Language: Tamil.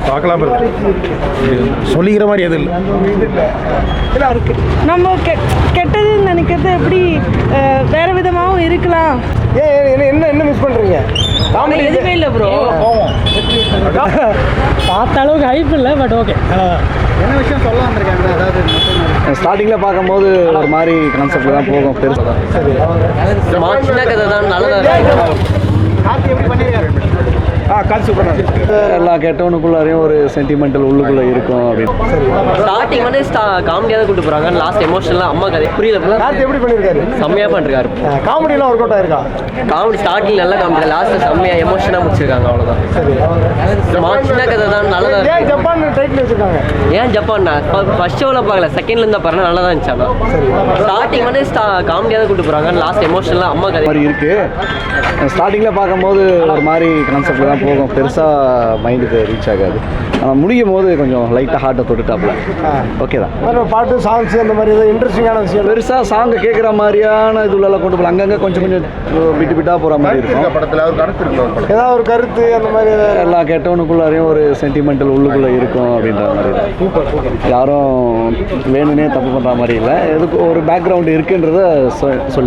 பார்க்கலாம் சொல்லிக்கிற மாதிரி எதுவும் இல்லை. நம்ம கெட்டதுன்னு நினைக்கிறது எப்படி வேற விதமாகவும் இருக்கலாம். என்ன மிஸ் பண்ணுறீங்க? காமெடி எதுவுமே இல்லை ப்ரோ. பார்த்த அளவுக்கு ஹைப் இல்லை, பட் ஓகே. என்ன விஷயம் சொல்ல வந்திருக்காங்க? அதாவது ஸ்டார்டிங்கில் பார்க்கும்போது ஒரு மாதிரி கான்செப்டில் தான் போகும், பெருசாக தான். சின்ன கதை தான், நல்லதாக கார்த்தி எப்படி பண்ணியிருக்காரு? கால் சூப்பராக எல்லா கெட்டவனுக்குள்ளாரையும் ஒரு சென்டிமெண்டல் உள்ளுக்குள்ளே இருக்கும் அப்படின்னு. ஸ்டார்டிங் வந்து காமெடியாக தான் கூட்டு போகிறாங்க. லாஸ்ட் எமோஷனலாக அம்மா கதை புரியல. கார்த்தி எப்படி பண்ணியிருக்காரு? செம்மையாக பண்ணிருக்காரு. காமெடியெலாம் ஒர்க் அவுட் ஆயிருக்கா? காமெடி ஸ்டார்டிங் நல்லா காமெடி, லாஸ்ட் செம்மையாக எமோஷனாக முடிச்சிருக்காங்க. அவ்வளோதான். சின்ன கதை தான், நல்லதாக. ஏன் ஜப்பான் டைட்டில் வச்சிருக்காங்க? ஏன் ஜப்பான் ஃபர்ஸ்ட் ஷோவில் பார்க்கல, செகண்ட்லேருந்து பாருங்க நல்லா தான் இருந்துச்சு. ஆனால் ஸ்டார்டிங் வந்து காமெடியாக தான் கூட்டு போகிறாங்க. லாஸ்ட் எமோஷனலாக அம்மா கதை மாதிரி இருக்குது. ஸ்டார்டிங்கில் பார்க்கும்போது ஒரு மாதிரி கான்செப்டில் தான் போகும், பெருசாக மைண்டுக்கு ரீச் ஆகாது. ஆனால் முடியும் போது கொஞ்சம் லைட்டாக ஹார்ட்டை தொட்டுட்டாப்புல. ஓகே தான். பாட்டு சாங்ஸ் அந்த மாதிரி ஏதாவது இன்ட்ரெஸ்டிங்கான விஷயம் பெருசாக சாங்கை கேட்குற மாதிரியான இதுலலாம் கொண்டு போகலாம். அங்கங்கே கொஞ்சம் விட்டு விட்டாக போகிற மாதிரி இருக்கும். படத்தில் ஒரு கருத்து இருக்கு. ஏதாவது ஒரு கருத்து அந்த மாதிரி எல்லா கெட்டவனுக்குள்ளாரையும் ஒரு சென்டிமெண்டல் உள்ளுக்குள்ளே இருக்கும் அப்படின்ற மாதிரி தான். யாரும் வேணும்னே தப்பு பண்ணுற மாதிரி இல்லை, எதுக்கு ஒரு பேக்ரவுண்டு இருக்குன்றத சொல்லி